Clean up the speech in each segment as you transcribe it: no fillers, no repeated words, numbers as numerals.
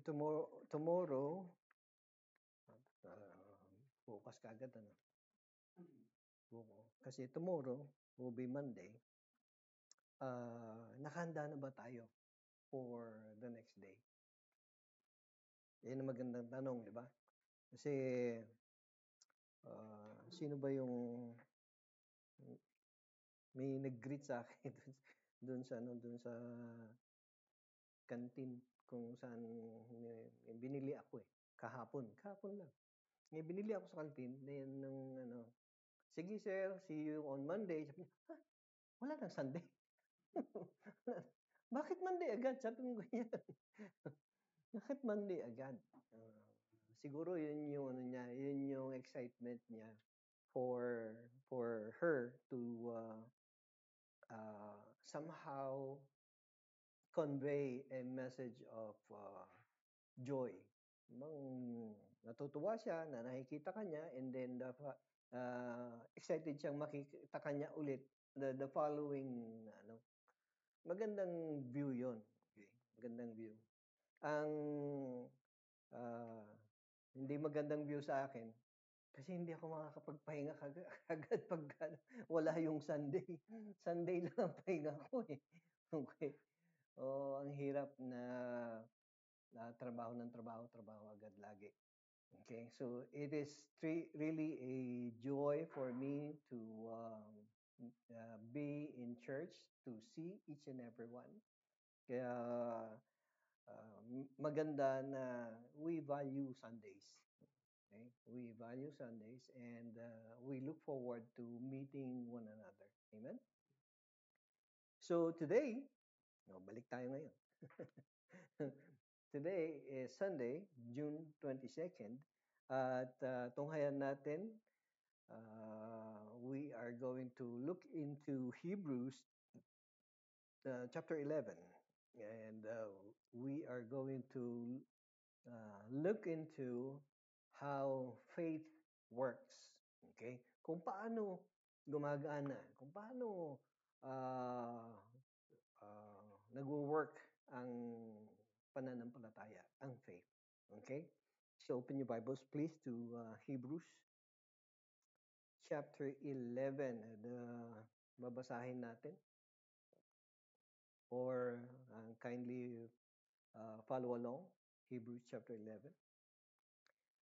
tomorrow, uh, bukas kagad ano. Kasi tomorrow will be Monday. Nakahanda na ba tayo for the next day? Yan ang magandang tanong, di ba? Kasi sino ba yung may nag-greet sa akin doon sa canteen kung saan binili ako kahapon lang. May binili ako sa canteen then nung sige sir, see you on Monday. Sabi niya, wala nang Sunday. Bakit Monday agad? Sabi ko yan. Bakit Monday agad? Siguro yun yung yun yung excitement niya for her to somehow convey a message of joy. Natutuwa siya na nakikita ka niya and then excited siyang makikita ka niya ulit the following magandang view yon. Okay, magandang view. Ang hindi magandang view sa akin kasi hindi ako makakapagpahinga agad pag wala yung Sunday. Sunday lang ang pahinga ko eh. Okay. Ang hirap na trabaho agad lagi. Okay, so it is really a joy for me to be in church, to see each and every one. Kaya maganda na we value Sundays. Okay? We value Sundays and we look forward to meeting one another. Amen? So today, balik tayo ngayon. Today is Sunday, June 22nd. At tunghayan natin, we are going to look into Hebrews chapter 11. And we are going to look into how faith works. Okay? Kung paano gumagana, kung paano nagwo-work ang pananampalataya, ang faith. Okay? So open your Bibles please to Hebrews chapter 11. Babasahin natin or kindly follow along, Hebrews chapter 11.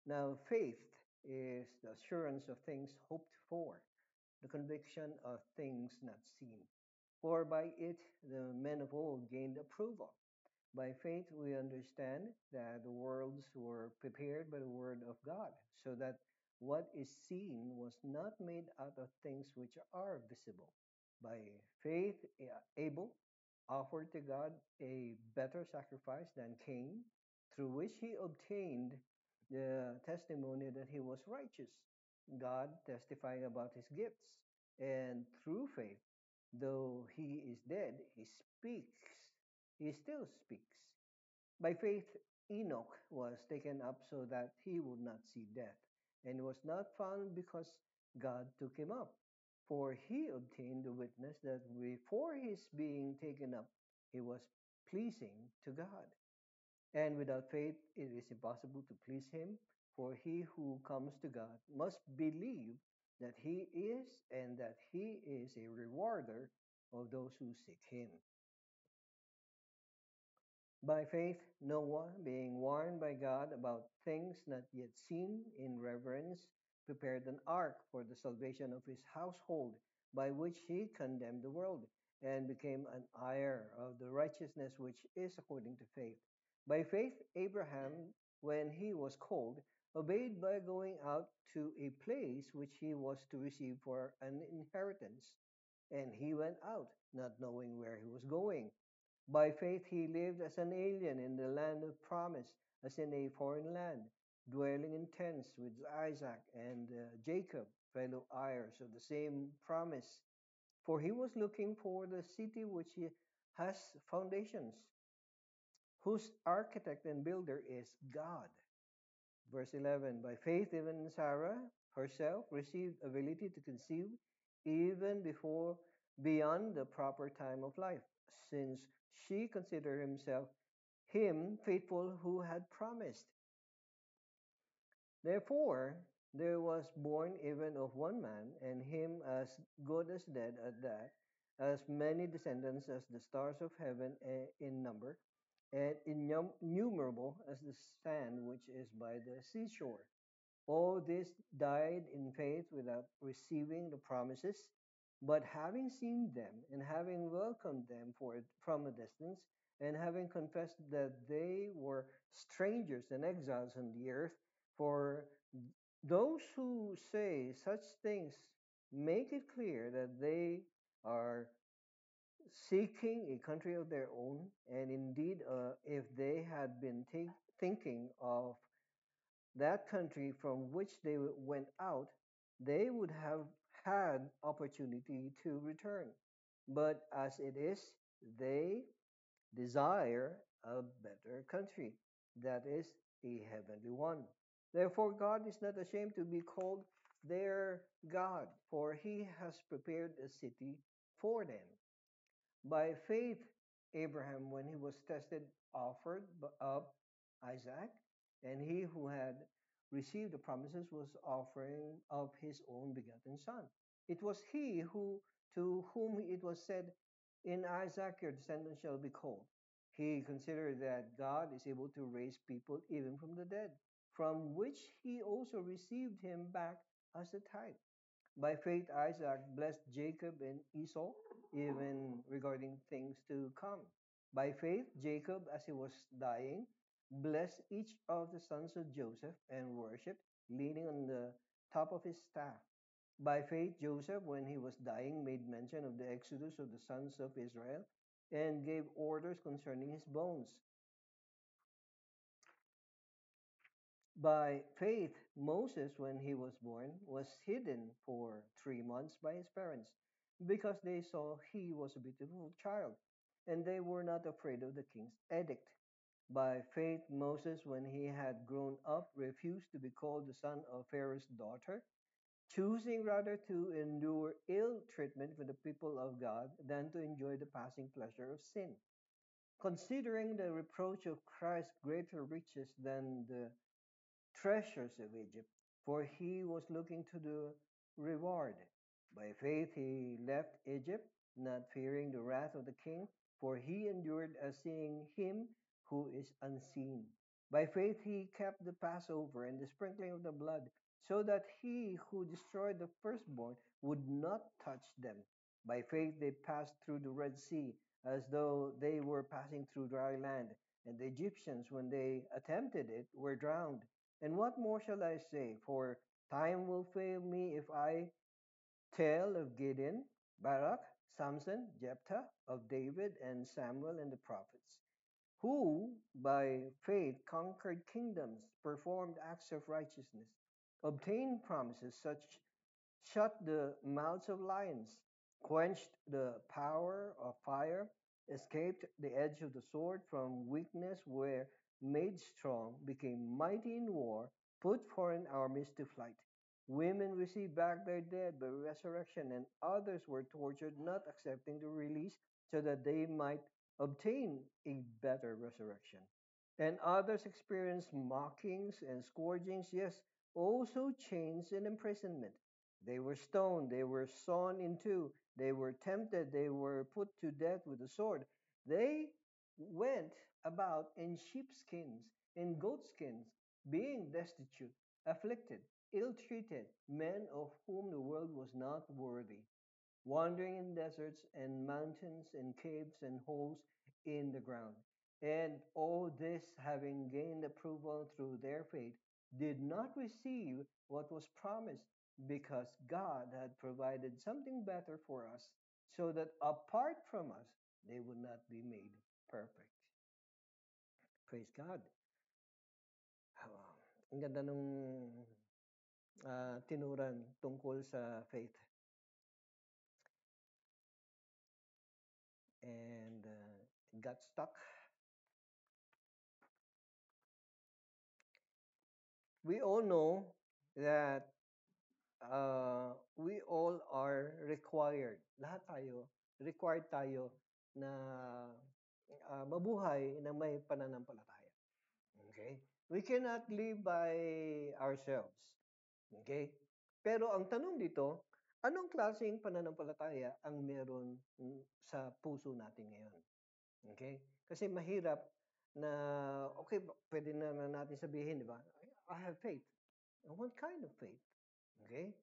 Now, faith is the assurance of things hoped for, the conviction of things not seen. For by it the men of old gained approval. By faith we understand that the worlds were prepared by the word of God, so that what is seen was not made out of things which are visible. By faith Abel offered to God a better sacrifice than Cain, through which he obtained the testimony that he was righteous, God testifying about his gifts. And through faith, though he is dead, he still speaks. By faith, Enoch was taken up so that he would not see death, and was not found because God took him up. For he obtained the witness that before his being taken up, he was pleasing to God. And without faith, it is impossible to please him, for he who comes to God must believe that he is, and that he is a rewarder of those who seek him. By faith, Noah, being warned by God about things not yet seen, in reverence, prepared an ark for the salvation of his household, by which he condemned the world, and became an heir of the righteousness which is according to faith. By faith, Abraham, when he was called, obeyed by going out to a place which he was to receive for an inheritance. And he went out, not knowing where he was going. By faith he lived as an alien in the land of promise, as in a foreign land, dwelling in tents with Isaac and Jacob, fellow heirs of the same promise. For he was looking for the city which has foundations, whose architect and builder is God. Verse 11, by faith even Sarah herself received ability to conceive even beyond the proper time of life, since she considered him faithful who had promised. Therefore, there was born even of one man, and him as good as dead at that, as many descendants as the stars of heaven in number, and innumerable as the sand which is by the seashore. All this died in faith without receiving the promises, but having seen them and having welcomed them from a distance, and having confessed that they were strangers and exiles on the earth, for those who say such things make it clear that they are seeking a country of their own, and indeed, if they had been thinking of that country from which they went out, they would have had opportunity to return. But as it is, they desire a better country, that is, a heavenly one. Therefore, God is not ashamed to be called their God, for he has prepared a city for them. By faith, Abraham, when he was tested, offered up Isaac, and he who had received the promises was offering up his own begotten son. It was he who, to whom it was said, "In Isaac your descendants shall be called." He considered that God is able to raise people even from the dead, from which he also received him back as a type. By faith, Isaac blessed Jacob and Esau, even regarding things to come. By faith, Jacob, as he was dying, blessed each of the sons of Joseph and worshiped, leaning on the top of his staff. By faith, Joseph, when he was dying, made mention of the exodus of the sons of Israel and gave orders concerning his bones. By faith, Moses, when he was born, was hidden for 3 months by his parents, because they saw he was a beautiful child, and they were not afraid of the king's edict. By faith, Moses, when he had grown up, refused to be called the son of Pharaoh's daughter, choosing rather to endure ill treatment for the people of God than to enjoy the passing pleasure of sin, considering the reproach of Christ greater riches than the treasures of Egypt, for he was looking to the reward. By faith he left Egypt, not fearing the wrath of the king, for he endured as seeing him who is unseen. By faith he kept the Passover and the sprinkling of the blood, so that he who destroyed the firstborn would not touch them. By faith they passed through the Red Sea as though they were passing through dry land, and the Egyptians, when they attempted it, were drowned. And what more shall I say? For time will fail me if I tell of Gideon, Barak, Samson, Jephthah, of David and Samuel and the prophets, who by faith conquered kingdoms, performed acts of righteousness, obtained promises, such shut the mouths of lions, quenched the power of fire, escaped the edge of the sword, from weakness were made strong, became mighty in war, put foreign armies to flight. Women received back their dead by resurrection, and others were tortured, not accepting the release, so that they might obtain a better resurrection. And others experienced mockings and scourgings, yes, also chains and imprisonment. They were stoned, they were sawn in two, they were tempted, they were put to death with the sword. They went about in sheepskins and goatskins, being destitute, afflicted, ill treated, men of whom the world was not worthy, wandering in deserts and mountains and caves and holes in the ground. And all this, having gained approval through their faith, did not receive what was promised, because God had provided something better for us, so that apart from us, they would not be made perfect. Praise God. Ang ganda nung tinuran tungkol sa faith. And it got stuck. We all know that we all are required. Lahat tayo, required tayo na mabuhay na may pananampalataya. Okay? We cannot live by ourselves. Okay? Pero ang tanong dito, anong klaseng pananampalataya ang meron sa puso natin ngayon? Okay? Kasi mahirap na, okay, pwede na natin sabihin, di ba? I have faith. What kind of faith? Okay?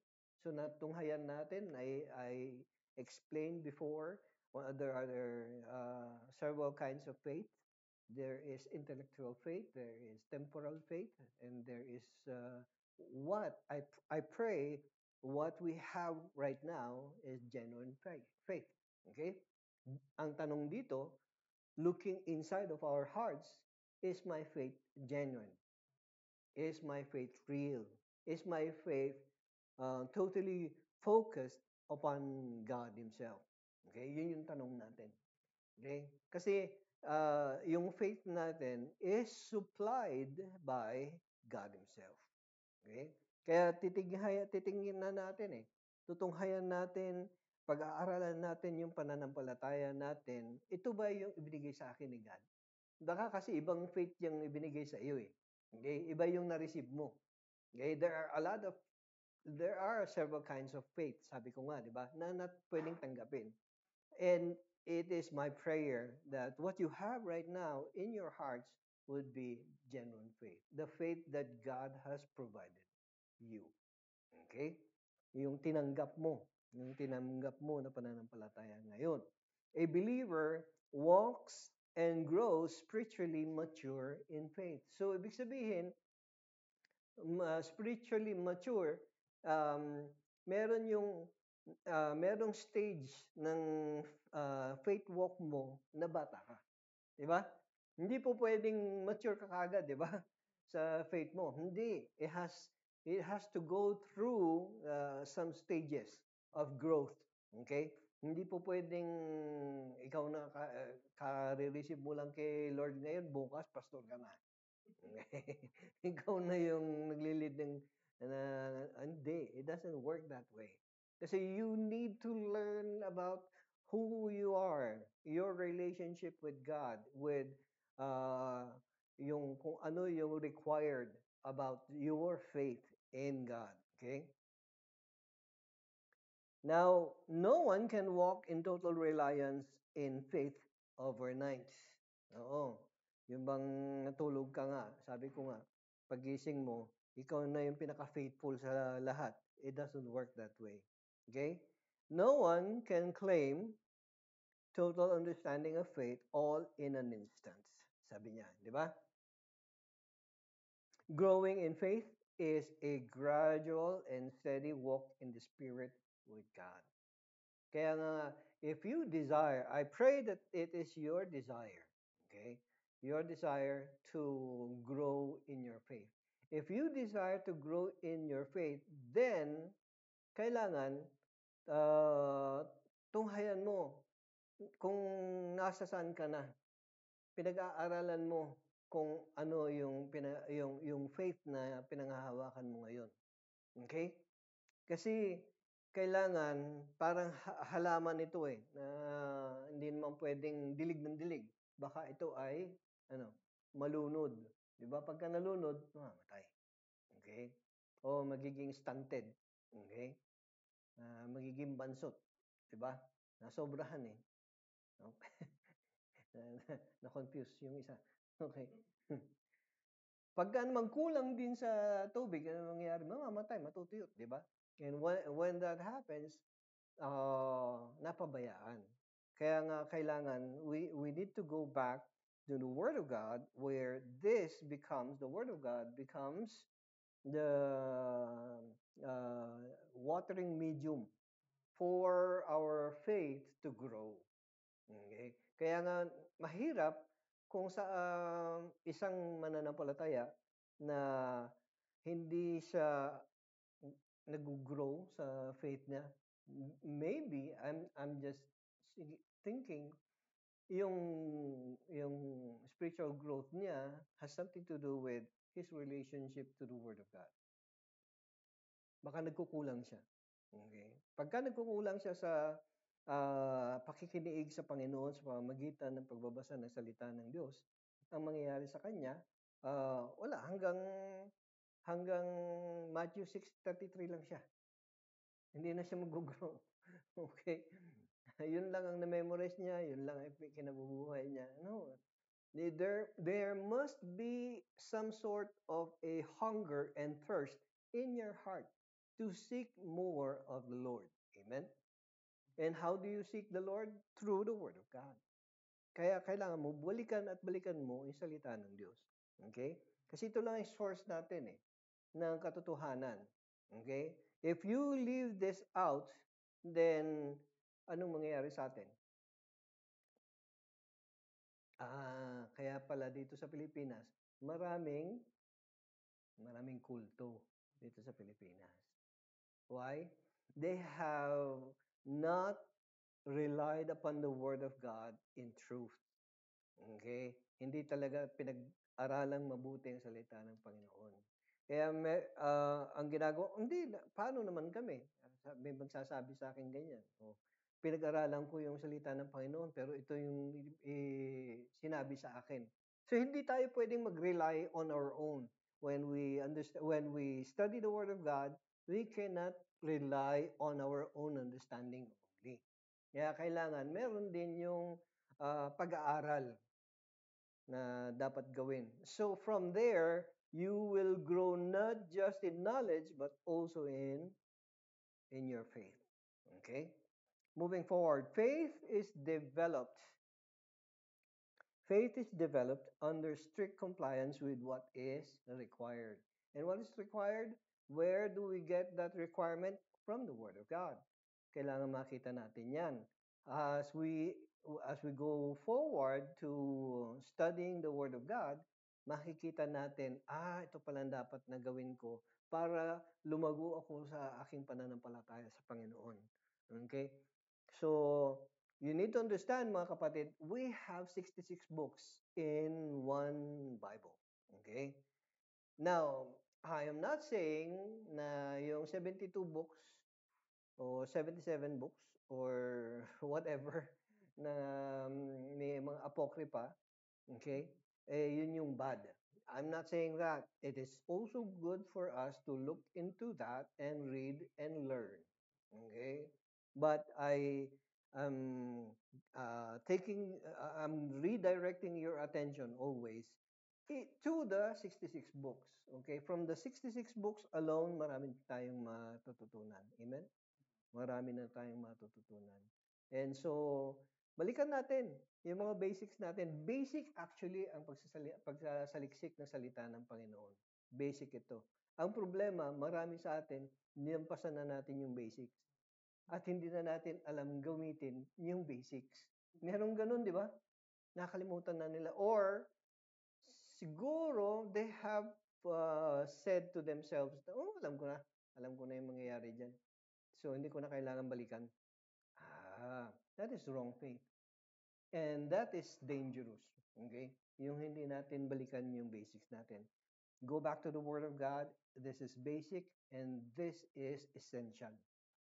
So natunghayan natin, I explained before, there are several kinds of faith. There is intellectual faith, there is temporal faith, and there is what I pray what we have right now is genuine faith. Faith. Okay? Ang tanong dito, looking inside of our hearts, is my faith genuine? Is my faith real? Is my faith totally focused upon God Himself? Okay, yun yung tanong natin. Okay? Kasi yung faith natin is supplied by God Himself. Okay? Kaya titingin na natin eh. Tutunghayan natin, pag-aaralan natin yung pananampalataya natin. Ito ba yung ibinigay sa akin ni God? Baka kasi ibang faith yung ibinigay sa iyo eh. Okay? Iba yung na-receive mo. Okay? There are several kinds of faith, sabi ko nga, di ba, na pwedeng tanggapin. And it is my prayer that what you have right now in your hearts would be genuine faith. The faith that God has provided you. Okay? Yung tinanggap mo na pananampalataya ngayon. A believer walks and grows spiritually mature in faith. So, ibig sabihin, spiritually mature, meron yung merong stage ng faith walk mo na bata ka. Di ba? Hindi po pwedeng mature ka kagad, di ba? Sa faith mo. Hindi. It has to go through some stages of growth. Okay? Hindi po pwedeng ikaw na ka-receive mo lang kay Lord ngayon, bukas pastor ka na. Ikaw na yung naglilid ng hindi, it doesn't work that way. Kasi you need to learn about who you are, your relationship with God, with yung kung ano yung required about your faith in God. Okay? Now, no one can walk in total reliance in faith overnight. Oo. Yung bang natulog ka nga, sabi ko nga, pagising mo, ikaw na yung pinaka-faithful sa lahat. It doesn't work that way. Okay? No one can claim total understanding of faith all in an instant. Sabi niya, di ba? Growing in faith is a gradual and steady walk in the Spirit with God. Kaya nga, if you desire, I pray that it is your desire, okay? Your desire to grow in your faith. If you desire to grow in your faith, then kailangan tunghayan mo kung nasa saan ka na. Pinag-aaralan mo kung ano yung faith na pinanghahawakan mo ngayon. Okay? Kasi kailangan parang halaman ito eh na hindi naman pwedeng dilig ng dilig. Baka ito ay malunod. 'Di ba? Pagka nalunod, mamamatay. Okay? O magiging stunted. Okay? Magiging bansot. 'Di ba? Nasobrahan eh. Okay? Na-confuse yung isa. Okay. Pagka naman kulang din sa tubig, ano mangyayari? Mamamatay, matutuyot, di ba? And when that happens, napabayaan. Kaya nga kailangan, we need to go back to the Word of God where the Word of God becomes the watering medium for our faith to grow. Okay? Kaya nga mahirap kung sa isang mananampalataya na hindi siya nag-grow sa faith niya. Maybe I'm just thinking yung yung spiritual growth niya has something to do with his relationship to the Word of God. Baka nagkukulang siya. Okay? Pagka nagkukulang siya sa pakikiniig sa Panginoon sa pamamagitan ng pagbabasa ng salita ng Diyos, ang mangyayari sa kanya, wala, hanggang Matthew 6:33 lang siya. Hindi na siya mag-grow. Okay? Yun lang ang na-memorize niya, yun lang ang kinabubuhay niya. No. There must be some sort of a hunger and thirst in your heart to seek more of the Lord. Amen? And how do you seek the Lord? Through the Word of God. Kaya kailangan mo, balikan at balikan mo yung salita ng Diyos. Okay? Kasi ito lang yung source natin ng katotohanan. Okay? If you leave this out, then anong mangyayari sa atin? Kaya pala dito sa Pilipinas, maraming kulto dito sa Pilipinas. Why? They have not relied upon the Word of God in truth. Okay? Hindi talaga pinag-aralang mabuti ang salita ng Panginoon. Kaya ang ginagawa, hindi, paano naman kami? May magsasabi sa akin ganyan. Pinag-aralan ko yung salita ng Panginoon, pero ito yung sinabi sa akin. So hindi tayo pwedeng mag-rely on our own. When we study the Word of God, we cannot rely on our own understanding only. Kaya kailangan meron din yung pag-aaral na dapat gawin. So from there, you will grow not just in knowledge but also in your faith. Okay? Moving forward, faith is developed. Faith is developed under strict compliance with what is required. And what is required? Where do we get that requirement? From the Word of God. Kailangan makita natin yan. As we go forward to studying the Word of God, makikita natin, ito pala dapat na gawin ko para lumago ako sa aking pananampalataya sa Panginoon. Okay? So, you need to understand, mga kapatid, we have 66 books in one Bible. Okay? Now, I am not saying na yung 72 books o 77 books or whatever na may mga apocrypha, okay? Yun yung bad. I'm not saying that. It is also good for us to look into that and read and learn. Okay? But am I'm redirecting your attention always to the 66 books. Okay? From the 66 books alone, marami tayong matututunan. Amen? Marami na tayong matututunan. And so, balikan natin yung mga basics natin. Basic actually ang pagsasaliksik ng salita ng Panginoon. Basic ito. Ang problema, marami sa atin, nilampasan na natin yung basics. At hindi na natin alam gamitin yung basics. Merong ganun, di ba? Nakalimutan na nila. Or, siguro, they have said to themselves, alam ko na. Alam ko na yung mangyayari dyan. So, hindi ko na kailangan balikan. That is wrong faith. And that is dangerous. Okay? Yung hindi natin balikan yung basics natin. Go back to the Word of God. This is basic and this is essential.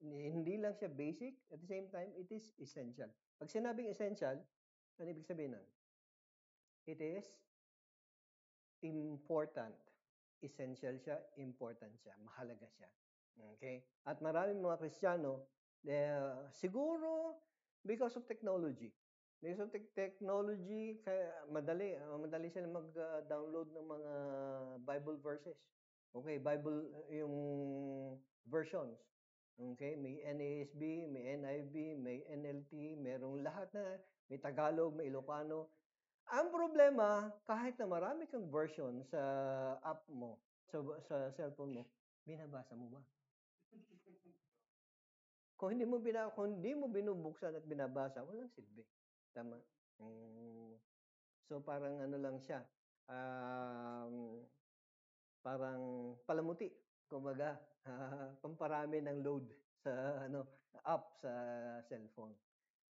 Hindi lang siya basic, at the same time, it is essential. Pag sinabing essential, ano ibig sabihin nun? It is important. Essential siya, important siya, mahalaga siya. Okay? At maraming mga Kristiyano, siguro because of technology. Because of technology, kaya madali sila mag-download ng mga Bible verses. Okay, Bible, yung versions. Okay, may NASB, may NIV, may NLT, merong lahat na, may Tagalog, may Ilocano. Ang problema, kahit na marami kang version sa app mo, sa cellphone mo, binabasa mo ba? Kung hindi mo binubuksan at binabasa, walang silbi. Tama? So parang ano lang siya, parang palamuti, kumbaga, pamparami ng load sa app sa cellphone.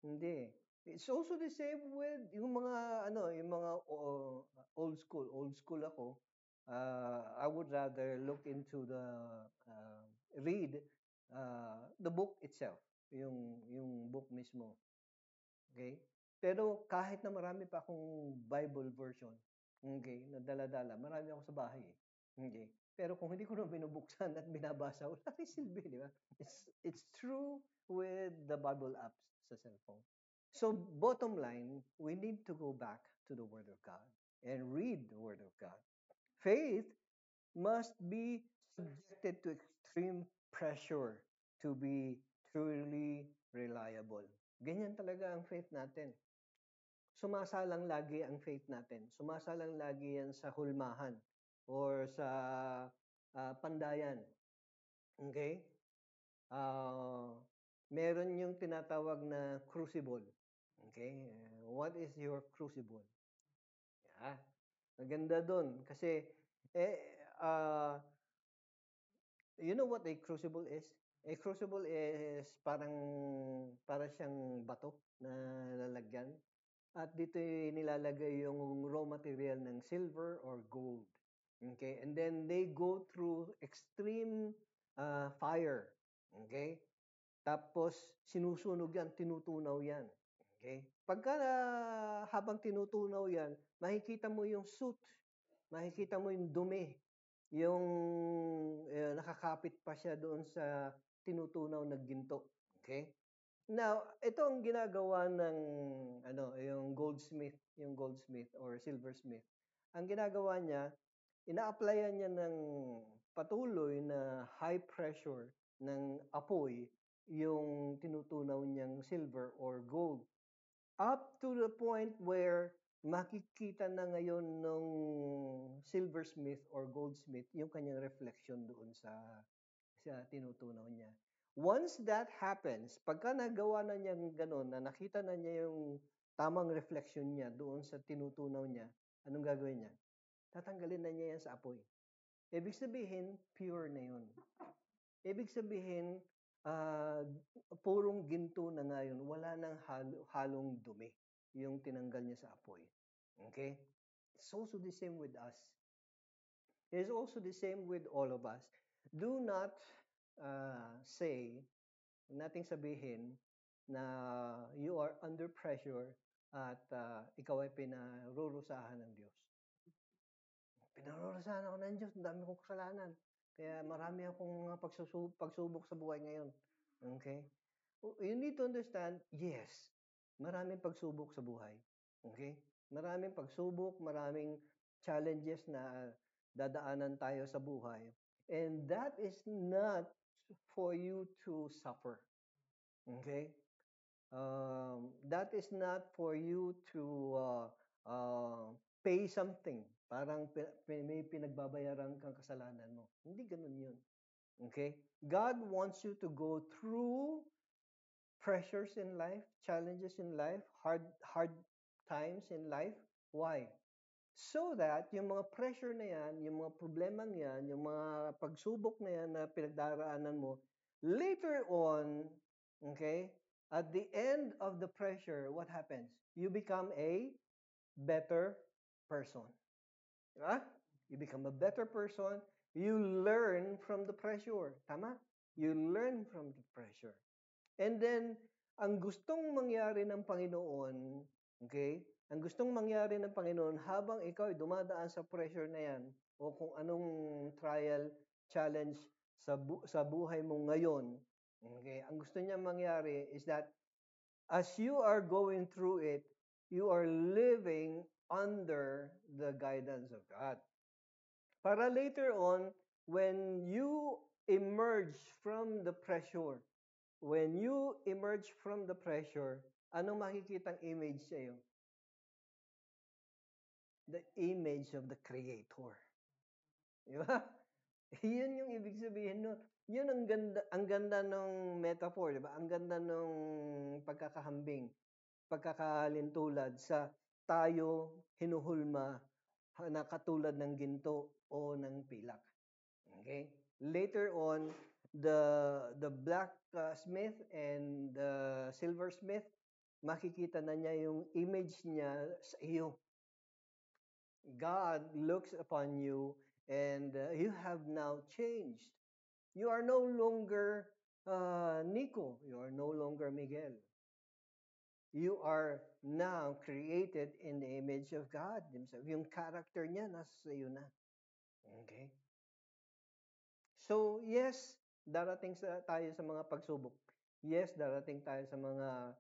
Hindi. It's also the same with yung mga old school. Old school ako. I would rather look into read the book itself. yung book mismo. Okay? Pero kahit na marami pa akong Bible version, okay, na dala-dala, marami ako sa bahay. Okay? Pero kung hindi ko na binubuksan at binabasa, wala rin silbi, di ba? It's true with the Bible apps sa cellphone. So bottom line, we need to go back to the Word of God and read the Word of God. Faith must be subjected to extreme pressure to be truly reliable. Ganyan talaga ang faith natin. Sumasalang lagi ang faith natin. Sumasalang lagi yan sa hulmahan or sa pandayan. Okay? Uh, Meron yung tinatawag na crucible. Okay? What is your crucible? Yeah. Maganda doon. Kasi, eh, uh, you know what a crucible is? A crucible is para siyang bato na lalagyan. At dito nilalagay yung raw material ng silver or gold. Okay? And then they go through extreme fire. Okay? Tapos sinusunog yan, tinutunaw yan. Okay? Pagka habang tinutunaw yan, makikita mo yung soot, makikita mo yung dumi, yung nakakapit pa siya doon sa tinutunaw na ginto. Okay? Now, ito ang ginagawa ng yung goldsmith or silversmith. Ang ginagawa niya, ina-applyan niya ng patuloy na high pressure ng apoy yung tinutunaw niyang silver or gold. Up to the point where makikita na ngayon ng silversmith or goldsmith yung kanyang reflection doon sa tinutunaw niya. Once that happens, pagka nagawa na niya gano'n, na nakita na niya yung tamang reflection niya doon sa tinutunaw niya, anong gagawin niya? Tatanggalin na niya yan sa apoy. Ibig sabihin, pure na yun. Ibig sabihin, purong ginto na ngayon, wala nang halong dumi yung tinanggal niya sa apoy. Okay? It's also the same with us. It's also the same with all of us. Do not say, nating sabihin na you are under pressure at ikaw ay pinarurusahan ng Diyos. Pinarurusahan ako ng Diyos, dami kong kasalanan. Kaya marami akong mga pagsubok sa buhay ngayon. Okay? You need to understand, yes, maraming pagsubok sa buhay. Okay? Maraming pagsubok, maraming challenges na dadaanan tayo sa buhay. And that is not for you to suffer. Okay? That is not for you to pay something. Parang may pinagbabayaran kang kasalanan mo. Hindi ganun yun. Okay? God wants you to go through pressures in life, challenges in life, hard times in life. Why? So that yung mga pressure na yan, yung mga problemang yan, yung mga pagsubok na yan na pinagdaraanan mo, later on, okay, at the end of the pressure, what happens? You become a better person. Diba? You become a better person. You learn from the pressure. Tama? You learn from the pressure. And then, ang gustong mangyari ng Panginoon, okay, ang gustong mangyari ng Panginoon habang ikaw ay dumadaan sa pressure na yan o kung anong trial, challenge sa buhay mo ngayon, okay, ang gusto niya mangyari is that as you are going through it, you are living under the guidance of God. Para later on, when you emerge from the pressure, anong makikitang image sa iyo? The image of the Creator. Di ba? Yun yung ibig sabihin nun. Yun ang ganda ng metaphor, di ba? Ang ganda ng pagkakahambing, pagkakalintulad sa tayo hinuhulma na katulad ng ginto o ng pilak. Okay? Later on, the black smith and the silversmith, makikita na niya yung image niya sa iyo. God looks upon you and you have now changed. You are no longer Nico, you are no longer Miguel. You are now created in the image of God Himself. Yung character niya, nasa sa'yo na. Okay? So, yes, darating tayo sa mga pagsubok. Yes, darating tayo sa mga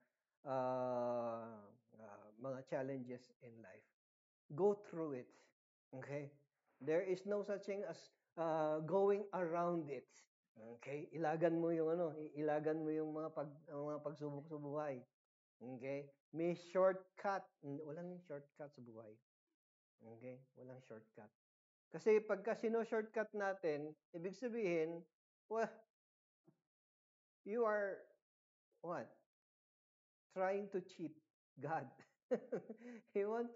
challenges in life. Go through it. Okay? There is no such thing as going around it. Okay? Ilagan mo yung mga pagsubok sa buhay. Okay? May shortcut. Walang shortcut sa buhay. Okay? Walang shortcut. Kasi pagka sino-shortcut natin, ibig sabihin, well, you are what? Trying to cheat God. He wants,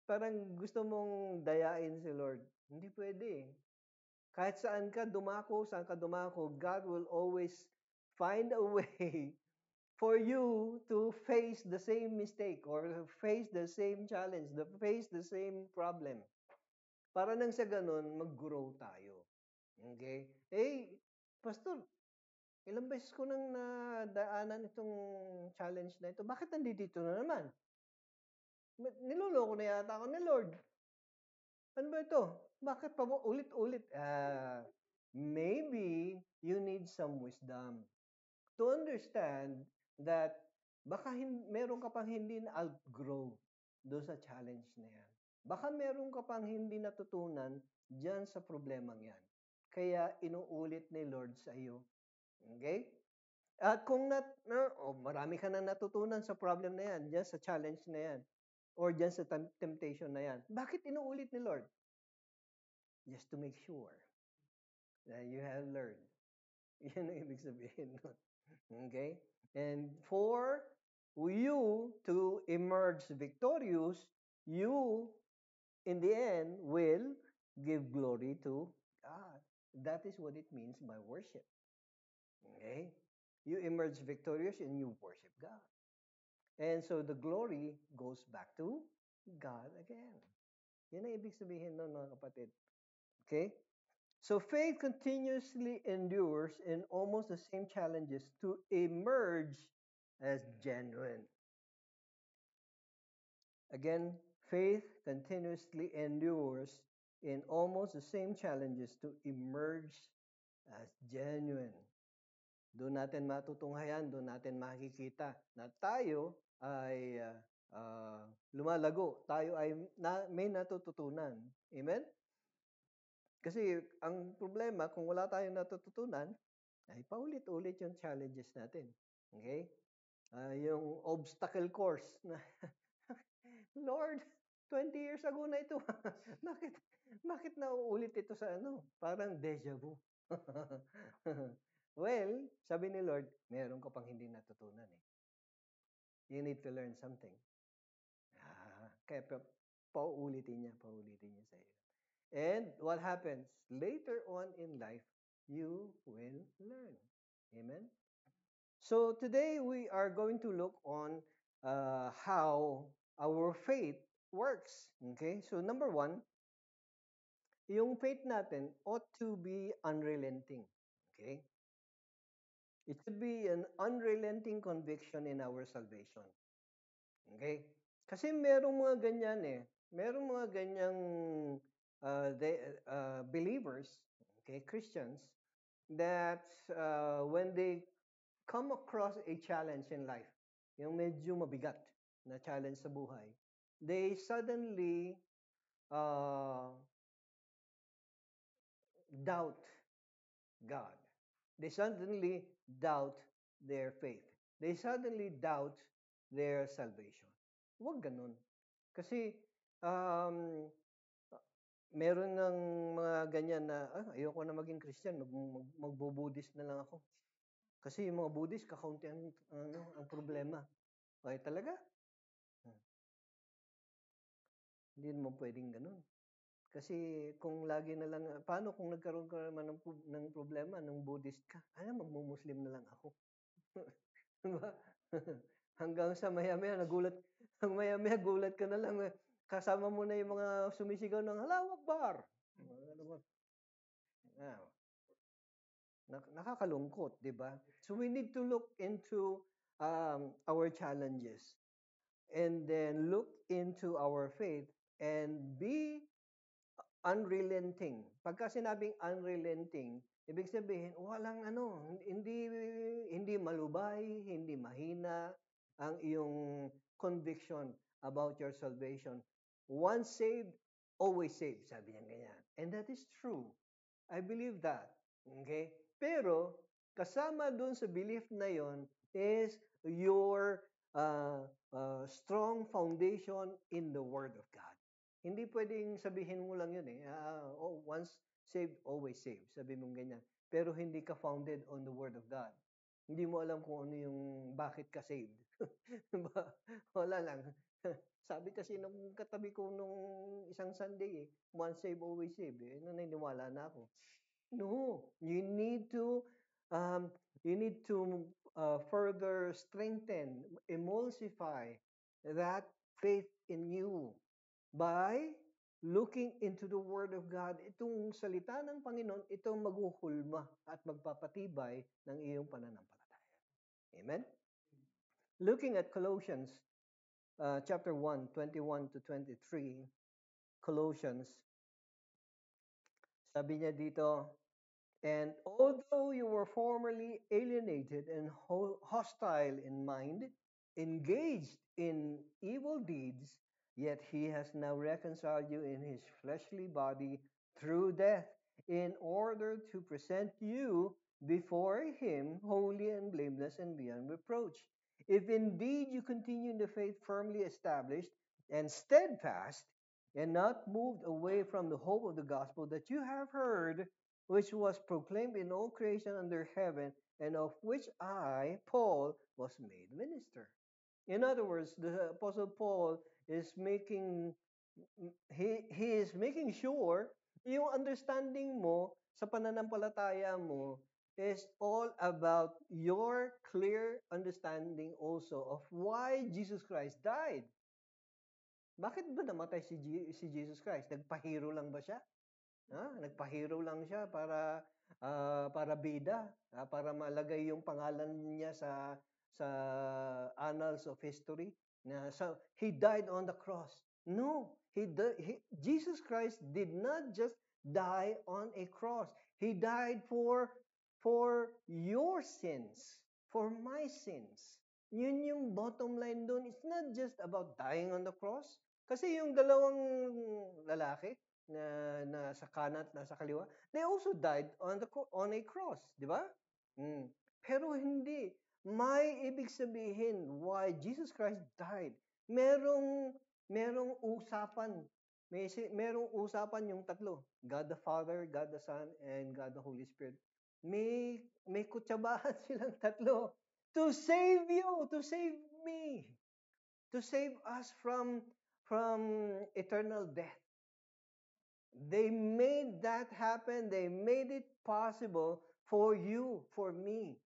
parang gusto mong dayain si Lord. Hindi pwede. Kahit saan ka dumako, God will always find a way for you to face the same mistake or face the same challenge, face the same problem. Para nang sa ganun, mag-grow tayo. Okay? Pastor, ilang beses ko nang nadaanan itong challenge na ito. Bakit nandito na naman? Niloloko na yata ako ni Lord. Ano ba ito? Bakit pa ulit-ulit? Maybe you need some wisdom to understand that baka meron ka pang hindi na-outgrow doon sa challenge na yan. Baka meron ka pang hindi natutunan dyan sa problemang yan. Kaya inuulit ni Lord sa iyo. Okay? At kung marami ka nang natutunan sa problem na yan, dyan sa challenge na yan, or dyan sa temptation na yan, bakit inuulit ni Lord? Just to make sure that you have learned. Yan ang ibig sabihin. Okay? And for you to emerge victorious, you, in the end, will give glory to God. That is what it means by worship. Okay? You emerge victorious and you worship God. And so the glory goes back to God again. Yan ang ibig sabihin nun, mga kapatid. Okay? So faith continuously endures in almost the same challenges to emerge as genuine. Again, faith continuously endures in almost the same challenges to emerge as genuine. Doon natin matutunghayan, doon natin makikita na tayo ay lumalago. Tayo ay may natututunan. Amen? Kasi ang problema, kung wala tayong natututunan, ay paulit-ulit yung challenges natin. Okay? Yung obstacle course na Lord, 20 years ago na ito. bakit nauulit ito sa Parang deja vu. Well, sabi ni Lord, meron ka pang hindi natutunan eh. You need to learn something. Kaya pauulitin niya sa iyo. And what happens? Later on in life, you will learn. Amen? So today we are going to look on how our faith works. Okay? So number one, yung faith natin ought to be unrelenting. Okay? It should be an unrelenting conviction in our salvation. Okay? Kasi merong mga ganyan eh. Merong mga ganyang believers, okay, Christians, that when they come across a challenge in life, yung medyo mabigat na challenge sa buhay, they suddenly doubt God. They suddenly doubt their faith. They suddenly doubt their salvation. Huwag ganun. Kasi meron ng mga ganyan na, ayoko na maging Christian, magbo-Buddhist na lang ako. Kasi yung mga Buddhist, kakaunti ang problema. Okay, talaga? Hindi naman pwedeng ganun. Kasi kung lagi na lang, paano kung nagkaroon ka naman ng problema ng Buddhist ka? Magmumuslim na lang ako. Diba? Hanggang sa maya-maya gulat ka na lang. Kasama mo na yung mga sumisigaw ng Allahu Akbar. Nakakalungkot, di ba? So we need to look into our challenges and then look into our faith and be unrelenting. Pagka sinabing unrelenting, ibig sabihin walang hindi malubay, hindi mahina ang iyong conviction about your salvation. Once saved, always saved, sabi niya ganyan. And that is true. I believe that. Okay? Pero kasama dun sa belief na yon is your strong foundation in the Word of God. Hindi pwedeng sabihin mo lang yun eh. Once saved, always saved. Sabi mong ganyan. Pero hindi ka founded on the Word of God. Hindi mo alam kung ano yung bakit ka saved. Wala lang. Sabi kasi nung katabi ko nung isang Sunday once saved, always saved. Naniniwala na ako. No, um, you need to further strengthen, emulsify that faith in you by looking into the Word of God. Itong salita ng Panginoon, itong maghuhulma at magpapatibay ng iyong pananampalataya. Amen? Looking at Colossians chapter 1, 21 to 23, Colossians, sabi niya dito, and although you were formerly alienated and hostile in mind, engaged in evil deeds, yet he has now reconciled you in his fleshly body through death, in order to present you before him holy and blameless and beyond reproach. If indeed you continue in the faith firmly established and steadfast, and not moved away from the hope of the gospel that you have heard, which was proclaimed in all creation under heaven, and of which I, Paul, was made minister. In other words, the Apostle Paul is he is making sure yung understanding mo sa pananampalataya mo is all about your clear understanding also of why Jesus Christ died. Bakit ba namatay si Jesus Christ? Nagpahiro lang ba siya? Nagpahiro lang siya para bida, para malagay yung pangalan niya sa annals of history. So he died on the cross. No, Jesus Christ did not just die on a cross. He died for your sins, for my sins. Yun yung bottom line doon. It's not just about dying on the cross. Kasi yung dalawang lalaki, na sa kanan at nasa kaliwa, they also died on a cross, di ba? Pero hindi. May ibig sabihin why Jesus Christ died. Merong usapan. Merong usapan yung tatlo. God the Father, God the Son, and God the Holy Spirit. May kutsabahan silang tatlo to save you, to save me, to save us from eternal death. They made that happen. They made it possible for you, for me.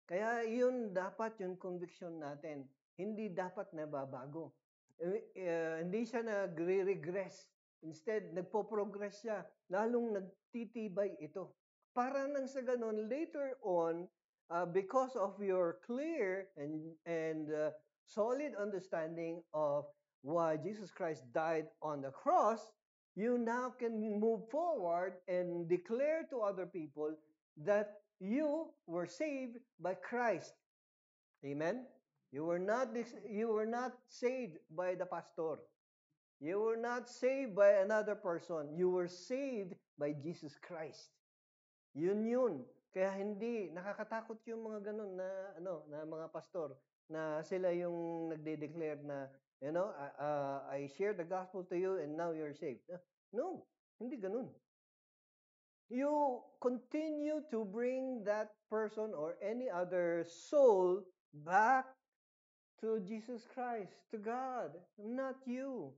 Kaya yun dapat yung conviction natin. Hindi dapat nababago. Hindi siya nagre-regress. Instead, nagpo-progress siya. Lalong nagtitibay ito. Para nang sa ganun, later on, because of your clear and solid understanding of why Jesus Christ died on the cross, you now can move forward and declare to other people that you were saved by Christ. Amen. You were not saved by the pastor. You were not saved by another person. You were saved by Jesus Christ. Yun. Kaya hindi nakakatakot yung mga ganun na mga pastor na sila yung nagde-declare na I share the gospel to you and now you're saved. No, hindi ganun. You continue to bring that person or any other soul back to Jesus Christ, to God, not you.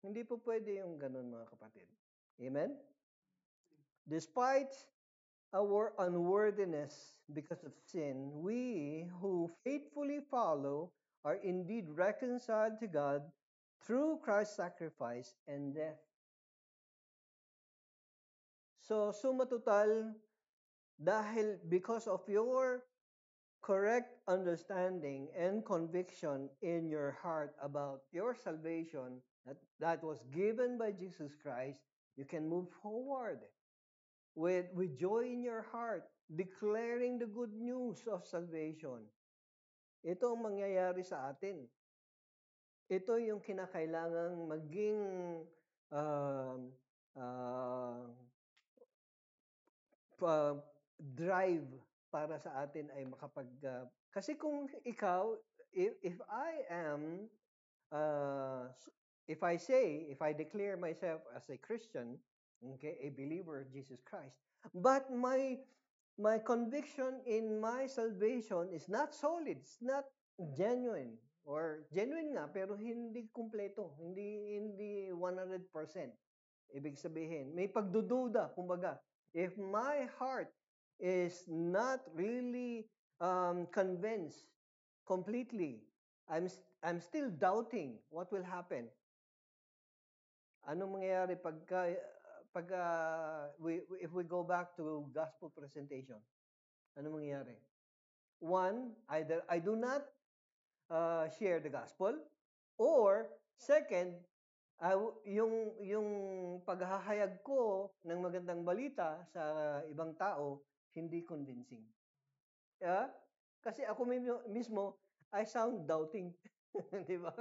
Hindi po pwede yung ganun, mga kapatid. Amen? Despite our unworthiness because of sin, we who faithfully follow are indeed reconciled to God through Christ's sacrifice and death. So, suma total, Dahil because of your correct understanding and conviction in your heart about your salvation that was given by Jesus Christ, you can move forward with joy in your heart, declaring the good news of salvation. Ito ang mangyayari sa atin. Ito yung kinakailangang maging uh, uh, uh, drive para sa atin ay kasi kung ikaw, if I am uh, if I declare myself as a Christian, okay, a believer of Jesus Christ, but my conviction in my salvation is not solid, it's not genuine, or genuine nga pero hindi kumpleto, hindi 100%. Ibig sabihin, may pagdududa, kumbaga. If my heart is not really convinced completely, I'm still doubting what will happen. Anong mangyayari if we go back to gospel presentation? Anong mangyayari? One, either I do not share the gospel, or second, yung paghahayag ko ng magandang balita sa ibang tao, hindi convincing. Yeah? Kasi ako mismo, I sound doubting. Di ba?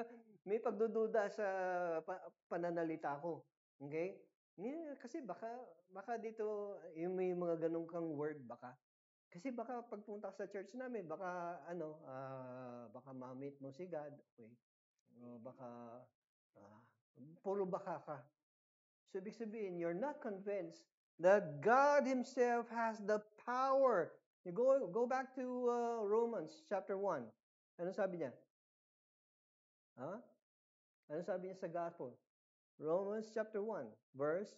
May pagdududa sa pananalita ko. Okay? Yeah, kasi baka dito, yung may mga ganun kang word, baka. Kasi baka pagpunta ka sa church namin, baka ma-meet mo si God. Okay? Baka, ah, puro baka ka. So, ibig sabihin, you're not convinced that God Himself has the power. You go back to Romans chapter 1. Ano sabi niya? Huh? Ano sabi niya sa gospel? Romans chapter 1, verse.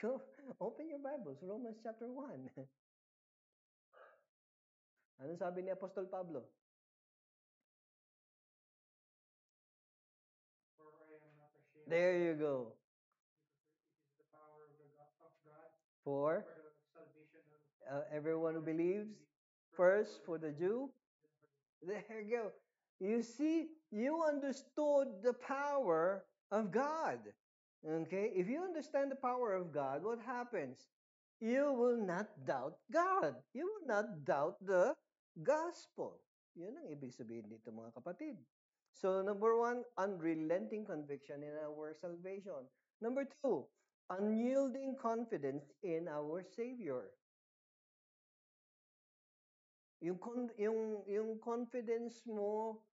Go, open your Bibles. Romans chapter 1. Ano sabi ni Apostol Pablo? There you go. For everyone who believes, first for the Jew. There you go. You see, you understood the power of God. Okay? If you understand the power of God, what happens? You will not doubt God. You will not doubt the gospel. Yun ang ibig sabihin dito, mga kapatid. So, number one, unrelenting conviction in our salvation. Number two, unyielding confidence in our Savior. Yung confidence mo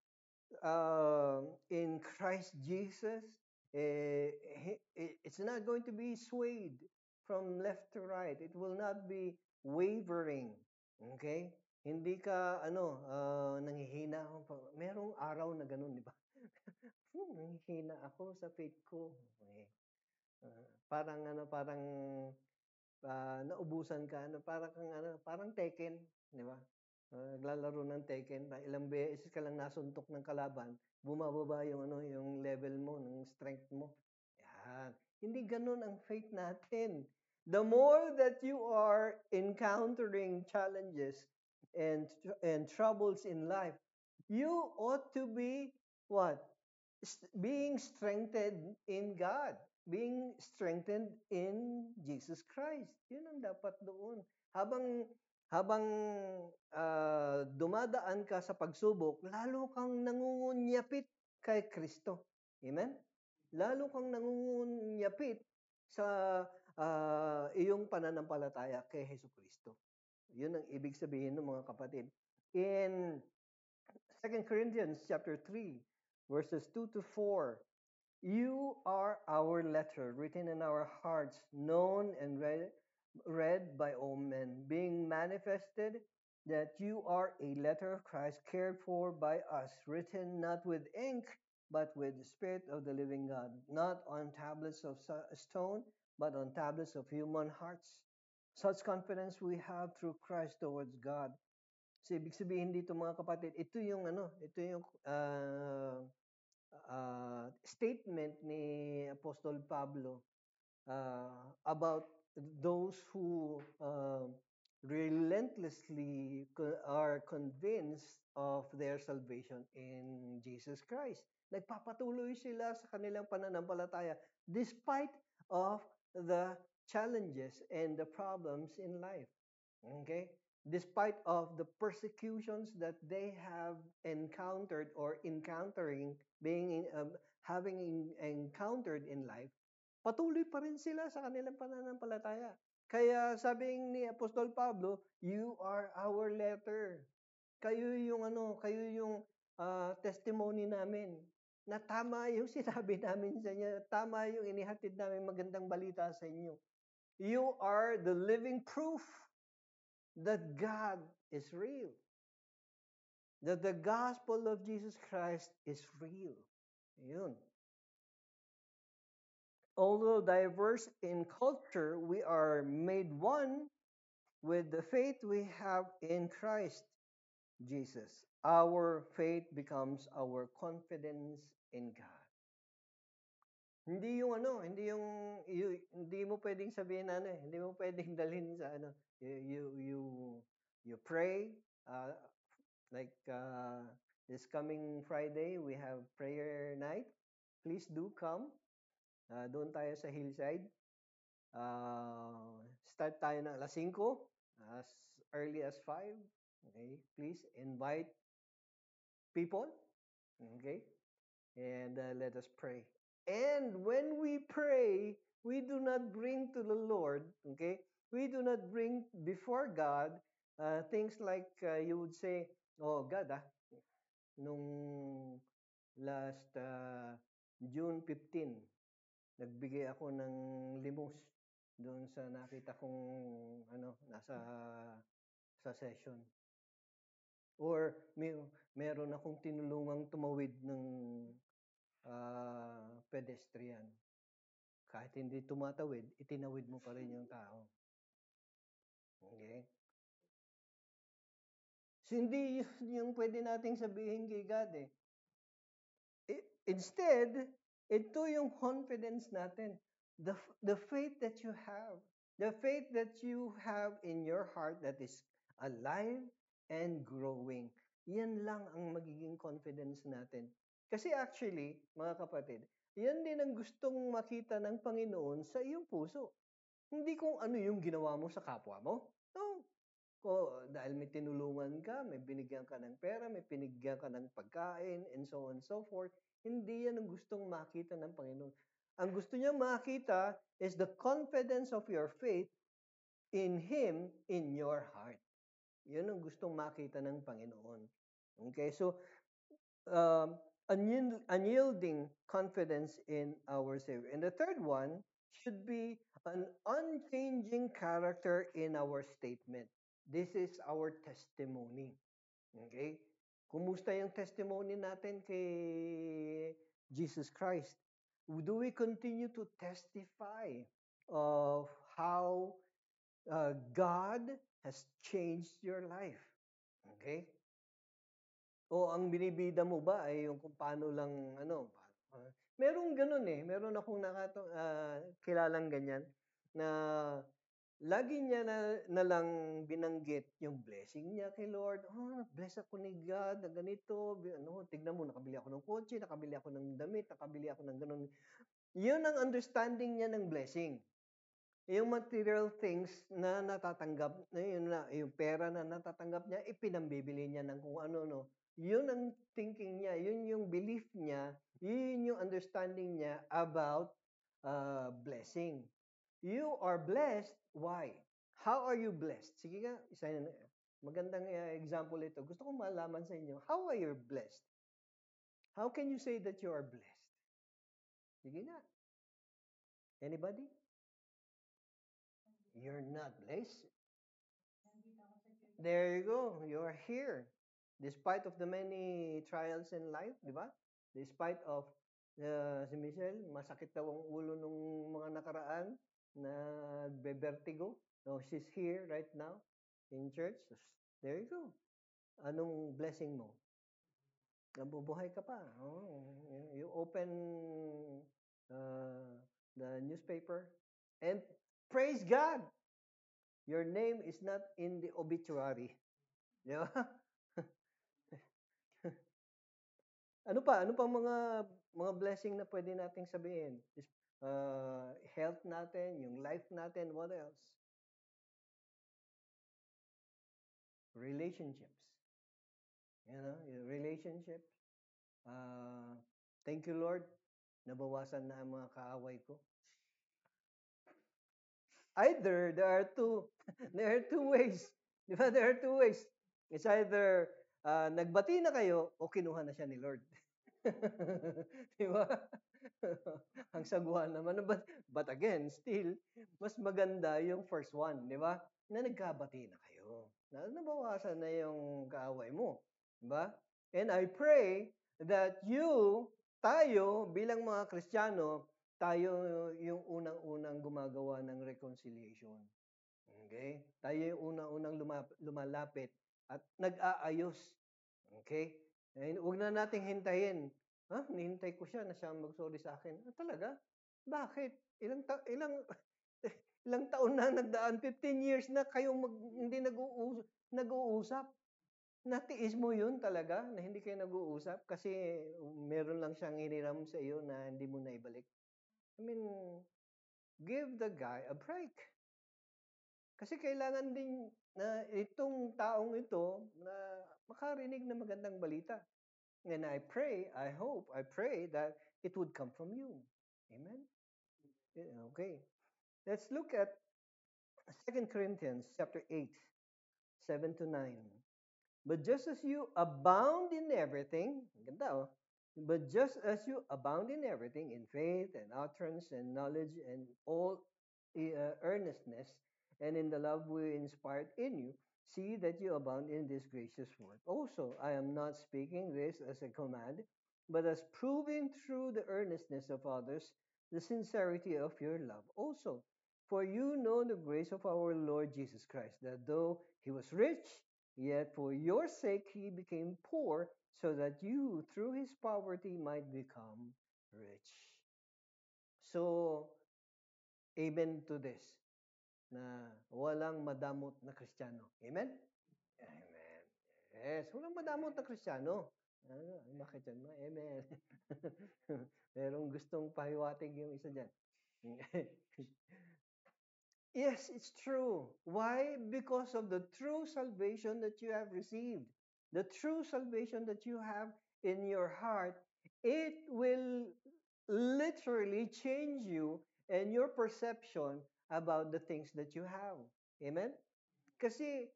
in Christ Jesus, it's not going to be swayed from left to right. It will not be wavering. Okay? Hindi ka, nanghihina ako. Merong araw na ganun, di ba? Nanghihina ako sa faith ko. Okay. Parang naubusan ka, parang Tekken, di ba? Naglalaro ng Tekken, ilang beses ka lang nasuntok ng kalaban, bumababa yung level mo, ng strength mo. Yan. Hindi ganun ang faith natin. The more that you are encountering challenges and troubles in life, you ought to be what? Being strengthened in God. Being strengthened in Jesus Christ. Yun ang dapat doon. Habang dumadaan ka sa pagsubok, lalo kang nangungunyapit kay Kristo. Amen? Lalo kang nangungunyapit sa iyong pananampalataya kay Hesus Kristo. Yun ang ibig sabihin ng mga kapatid. In 2 Corinthians chapter 3, verses 2 to 4, you are our letter written in our hearts, known and read by all men, being manifested that you are a letter of Christ cared for by us, written not with ink, but with the Spirit of the living God, not on tablets of stone, but on tablets of human hearts. Such confidence we have through Christ towards God. So, ibig sabihin dito mga kapatid, ito yung statement ni Apostol Pablo about those who relentlessly are convinced of their salvation in Jesus Christ. Nagpapatuloy sila sa kanilang pananampalataya despite of the challenges and the problems in life. Okay? Despite of the persecutions that they have encountered or encountering, having encountered in life, patuloy pa rin sila sa kanilang pananampalataya. Kaya sabi ni Apostol Pablo, you are our letter. Kayo yung testimony namin na tama yung sinabi namin sa inyo, tama yung inihatid namin magandang balita sa inyo. You are the living proof that God is real. That the gospel of Jesus Christ is real. Yun. Although diverse in culture, we are made one with the faith we have in Christ Jesus. Our faith becomes our confidence in God. Hindi mo pwedeng sabihin hindi mo pwedeng dalhin sa you pray, uh, like this coming Friday we have prayer night. Please do come. Doon tayo sa hillside. Start tayo ng alas 5, as early as 5. Okay? Please invite people. Okay? And let us pray. And when we pray, we do not bring to the Lord, okay? We do not bring before God things like you would say, oh God, nung last June 15, nagbigay ako ng limos doon sa nakita kong nasa sa session. Or meron akong tinulungang tumawid ng pedestrian. Kahit hindi tumatawid, itinawid mo pa rin yung tao. Okay? So, hindi yung pwede nating sabihin kay God eh. Instead, ito yung confidence natin. The faith that you have. The faith that you have in your heart that is alive and growing. Yan lang ang magiging confidence natin. Kasi actually, mga kapatid, yan din ang gustong makita ng Panginoon sa iyong puso. Hindi kung ano yung ginawa mo sa kapwa mo. No. Dahil may tinulungan ka, may binigyan ka ng pera, may binigyan ka ng pagkain, and so on and so forth. Hindi yan ang gustong makita ng Panginoon. Ang gusto niya makita is the confidence of your faith in Him in your heart. Yun ang gustong makita ng Panginoon. Okay, so unyielding confidence in our Savior. And the third one should be an unchanging character in our statement. This is our testimony. Okay? Kumusta yung testimony natin kay Jesus Christ? Do we continue to testify of how God has changed your life? Okay? O ang binibida mo ba ay yung kung paano lang merong ganun eh. Meron akong kilalang ganyan na lagi niya na lang binanggit yung blessing niya kay Lord. Oh, bless ako ni God na ganito. Tignan mo, nakabili ako ng kotse, nakabili ako ng damit, nakabili ako ng ganun. Yun ang understanding niya ng blessing. Yung material things na natatanggap, yung pera na natatanggap niya, ipinambibili niya ng kung ano. Yun ang thinking niya, yun yung belief niya, yun yung understanding niya about blessing. You are blessed. Why? How are you blessed? Sige nga, magandang example ito. Gusto kong malaman sa inyo, how are you blessed? How can you say that you are blessed? Sige nga. Anybody? You're not blessed. There you go. You are here. Despite of the many trials in life, di ba? Despite of si Michelle, masakit daw ang ulo nung mga nakaraan na vertigo. No, she's here right now in church. There you go. Anong blessing mo? Nabubuhay ka pa. Oh, you open uh, the newspaper and praise God. Your name is not in the obituary. Di ba? Ano pa? Ano pa mga blessing na pwede nating sabihin? Health natin, yung life natin, what else? Relationships. Yung relationships. Uh, Thank you, Lord. Nabawasan na ang mga kaaway ko. Either there are two there are two ways. Di ba? There are two ways. It's either nagbati na kayo o kinuha na siya ni Lord. Di ba? Ang saguhan naman. But again, still, mas maganda yung first one. Di ba? Na nagkabati na kayo. Na nabawasan na yung kaaway mo. Di ba? And I pray that tayo, bilang mga Kristiyano, tayo yung unang-unang gumagawa ng reconciliation. Okay? Tayo yung unang-unang lumalapit at nag-aayos. Okay? And huwag na nating hintayin. Nihintay ko siya na siya mag-sorry sa akin. Talaga? Bakit? Ilang taon na nagdaan? 15 years na kayong hindi nag-uusap. Natiis mo yun talaga na hindi kayo nag-uusap kasi meron lang siyang hiniram sa iyo na hindi mo na ibalik. I mean, give the guy a break. Kasi kailangan din na itong taong ito na makarinig ng magandang balita. And I pray that it would come from you. Amen? Okay. Let's look at 2 Corinthians chapter 8, 7 to 9. But just as you abound in everything, ganda oh, but just as you abound in everything, in faith and utterance and knowledge and all earnestness, and in the love we inspired in you, see that you abound in this gracious work. Also, I am not speaking this as a command, but as proving through the earnestness of others the sincerity of your love. Also, for you know the grace of our Lord Jesus Christ, that though he was rich, yet for your sake he became poor, so that you through his poverty might become rich. So, amen to this, na walang madamot na Kristiyano. Amen? Amen. Yes, walang madamot na Kristiyano. Bakit yan? Amen. Merong gustong pahiwatig yung isa dyan. Yes, it's true. Why? Because of the true salvation that you have received. The true salvation that you have in your heart, it will literally change you and your perception about the things that you have. Amen? Kasi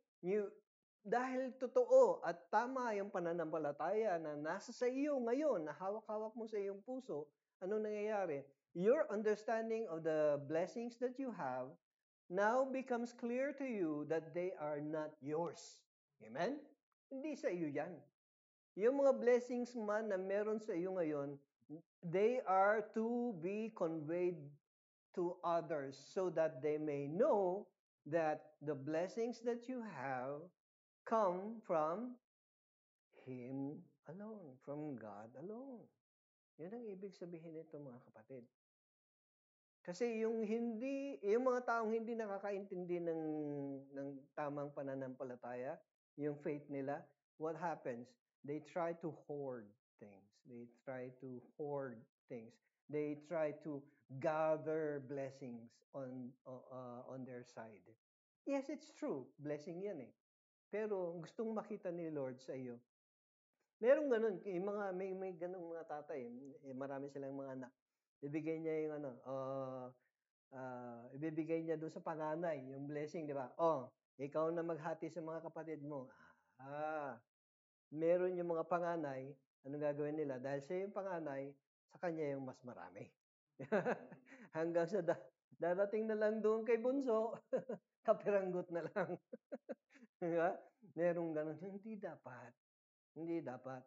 dahil totoo at tama yung pananampalataya na nasa sa iyo ngayon, na hawak-hawak mo sa iyong puso, anong nangyayari? Your understanding of the blessings that you have now becomes clear to you that they are not yours. Amen? Hindi sa iyo yan. Yung mga blessings man na meron sa iyo ngayon, they are to be conveyed to others so that they may know that the blessings that you have come from Him alone, from God alone. Yun ang ibig sabihin nito, mga kapatid. Kasi yung mga taong hindi nakakaintindi ng tamang pananampalataya, yung faith nila, what happens? They try to hoard things. They try to hoard things. They try to gather blessings on their side. Yes, it's true. Blessing yan eh. Pero gustong makita ni Lord sa iyo. Merong ganun, may ganung mga tatay, marami silang mga anak. Ibigay niya yung ibibigay niya doon sa panganay, yung blessing, di ba? Oh, ikaw na maghati sa mga kapatid mo. Meron yung mga panganay, anong gagawin nila? Dahil siya yung panganay, sa kanya yung mas marami. Hanggang sa darating na lang doon kay bunso, kapiranggot na lang. Diba? Merong ganun. Hindi dapat. Hindi dapat.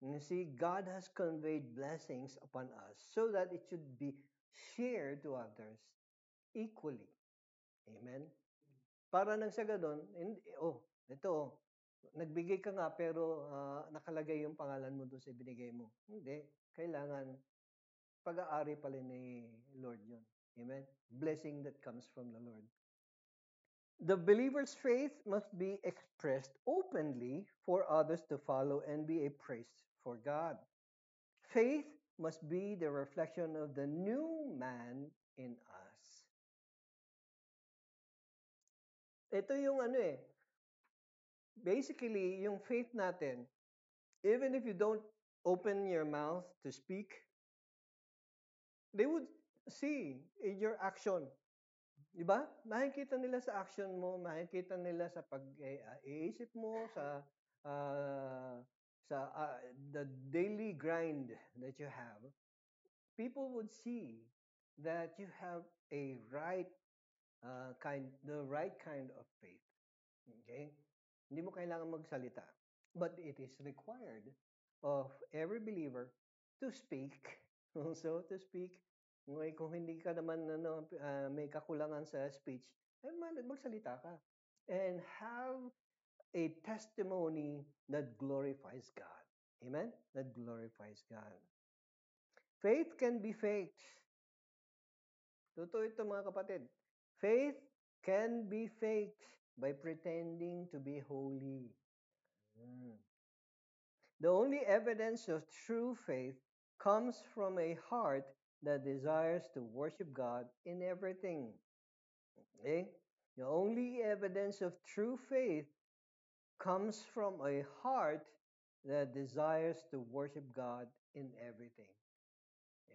You see, God has conveyed blessings upon us so that it should be shared to others equally. Amen? Para nang sa ganun, ito, nagbigay ka nga pero nakalagay yung pangalan mo doon sa binigay mo. Hindi. Kailangan pag-aari pala ni Lord yun. Amen? Blessing that comes from the Lord. The believer's faith must be expressed openly for others to follow and be a praise for God. Faith must be the reflection of the new man in us. Ito yung ano eh, basically, yung faith natin, even if you don't open your mouth to speak, they would see in your action. Di ba? Makikita nila sa action mo, makikita nila sa pag-iisip mo, uh, sa the daily grind that you have. People would see that you have a the right kind of faith. Okay? Hindi mo kailangan magsalita. But it is required of every believer to speak. Also to speak. Okay, kung hindi ka naman may kakulangan sa speech, ay magsalita ka. And have a testimony that glorifies God. Amen? That glorifies God. Faith can be faked. Totoo ito mga kapatid. Faith can be faked by pretending to be holy. Mm. The only evidence of true faith comes from a heart that desires to worship God in everything. Okay? The only evidence of true faith comes from a heart that desires to worship God in everything.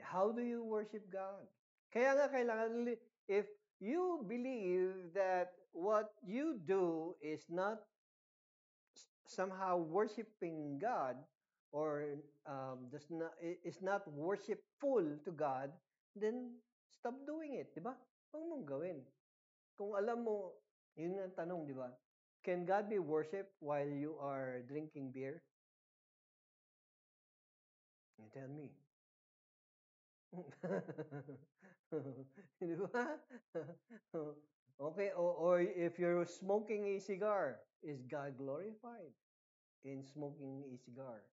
How do you worship God? Kaya nga kailangan, if you believe that what you do is not somehow worshiping God or is not worshipful to God, then stop doing it, di ba? Huwag mong gawin. Kung alam mo, yun ang tanong, di ba? Can God be worshipped while you are drinking beer? You tell me. Di ba? Okay, or if you're smoking a cigar, is God glorified in smoking a cigar?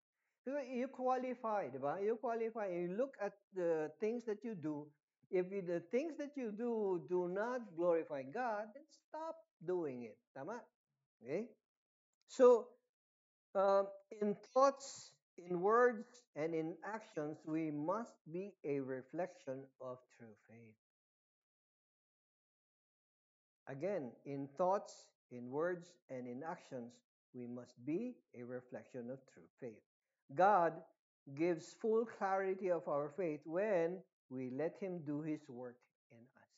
So you qualify, di ba? You qualify. You look at the things that you do. If the things that you do not glorify God, then stop doing it. Tama? Okay? So, in thoughts, in words, and in actions, we must be a reflection of true faith. Again, in thoughts, in words, and in actions, we must be a reflection of true faith. God gives full clarity of our faith when we let Him do His work in us.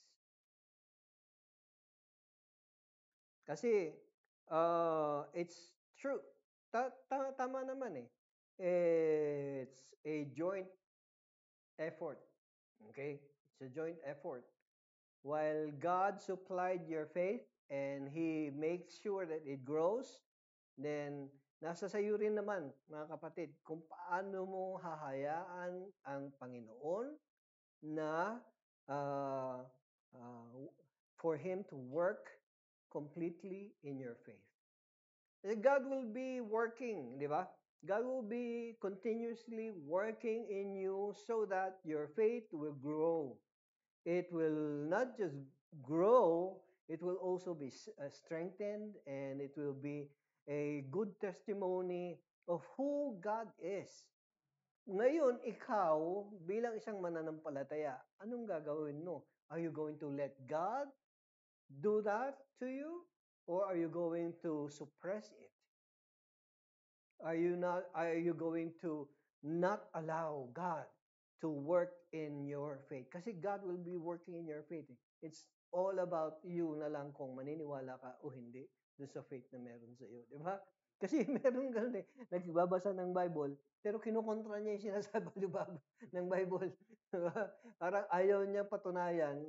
Kasi, it's true. Tama naman eh. It's a joint effort. Okay? It's a joint effort. While God supplied your faith and He makes sure that it grows, then nasa sayo rin naman, mga kapatid, kung paano mo hahayaan ang Panginoon na uh, uh, for Him to work completely in your faith. God will be working, di ba? God will be continuously working in you so that your faith will grow. It will not just grow, it will also be strengthened, and it will be a good testimony of who God is. Ngayon, ikaw, bilang isang mananampalataya, anong gagawin mo? Are you going to let God do that to you? Or are you going to suppress it? Are you going to not allow God to work in your faith? Kasi God will be working in your faith. It's all about you na lang kung maniniwala ka o hindi doon sa faith na meron sa iyo, di ba? Kasi meron ganun eh, nagbabasa ng Bible, pero kinukontra niya yung sinasabi ng Bible. Diba? Parang ayaw niya patunayan,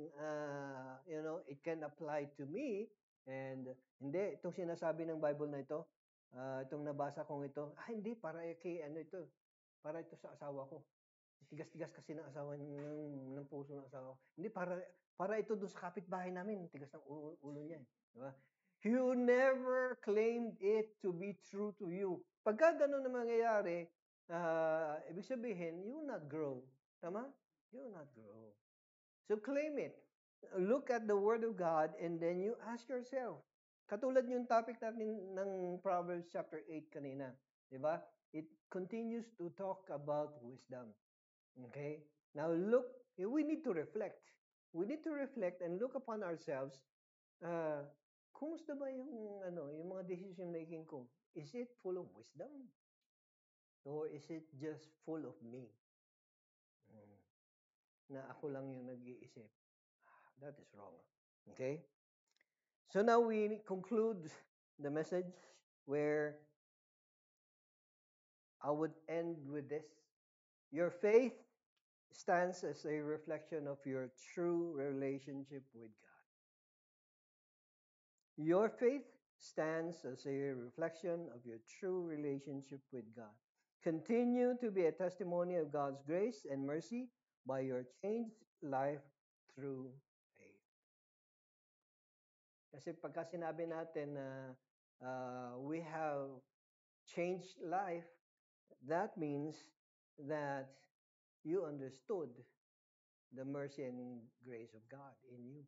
it can apply to me, and hindi, itong sinasabi ng Bible na ito, itong nabasa kong ito, hindi, para kay ano ito, para ito sa asawa ko. Tigas-tigas kasi ng asawa ng puso ng asawa ko. Hindi, para ito doon sa kapitbahay namin, tigas ng ulo niya. Diba? You never claimed it to be true to you. Pagka ganun na mangyayari, ibig sabihin, you will not grow. Tama? You will not grow. So claim it. Look at the Word of God and then you ask yourself, Katulad yung topic natin ng Proverbs chapter 8 kanina, 'di ba? It continues to talk about wisdom. Okay? Now look, we need to reflect. We need to reflect and look upon ourselves. Uh, kumusta ba yung mga decision making ko? Is it full of wisdom or is it just full of me? Mm, na ako lang yung nag-iisip. That is wrong. Okay? So now we conclude the message where I would end with this. Your faith stands as a reflection of your true relationship with God. Your faith stands as a reflection of your true relationship with God. Continue to be a testimony of God's grace and mercy by your changed life through faith. Kasi pagka sinabi natin na we have changed life, that means that you understood the mercy and grace of God in you.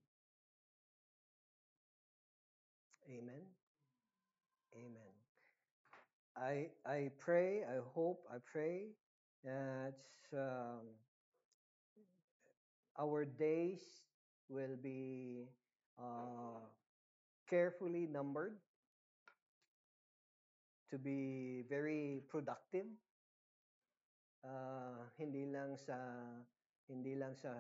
Amen. Amen. I pray, I hope, I pray that um, our days will be uh, carefully numbered to be very productive. Hindi lang sa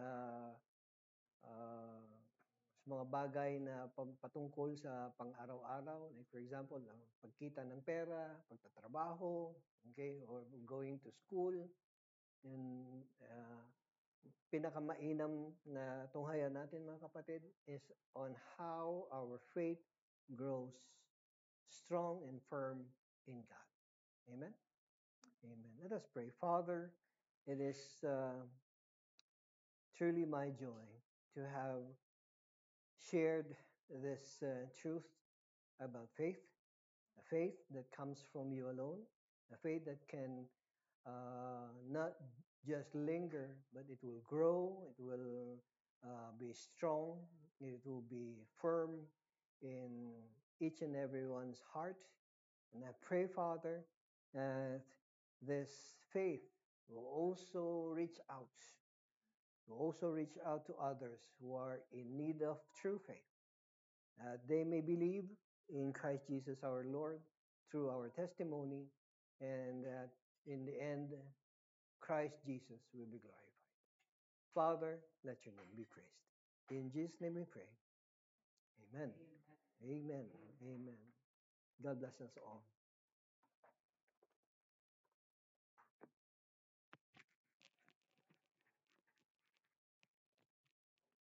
mga bagay na patungkol sa pang-araw-araw, like for example, ang pagkita ng pera, pagtatrabaho, okay, or going to school. And pinakamainam na tunghayan natin mga kapatid is on how our faith grows strong and firm in God. Amen? Amen. Let us pray. Father, it is truly my joy to have shared this truth about faith, a faith that comes from you alone, a faith that can not just linger, but it will grow, it will be strong, it will be firm in each and everyone's heart. And I pray, Father, that this faith will also reach out, to others who are in need of true faith. They may believe in Christ Jesus our Lord through our testimony, and that in the end, Christ Jesus will be glorified. Father, let your name be praised. In Jesus' name we pray. Amen. Amen. Amen. God bless us all.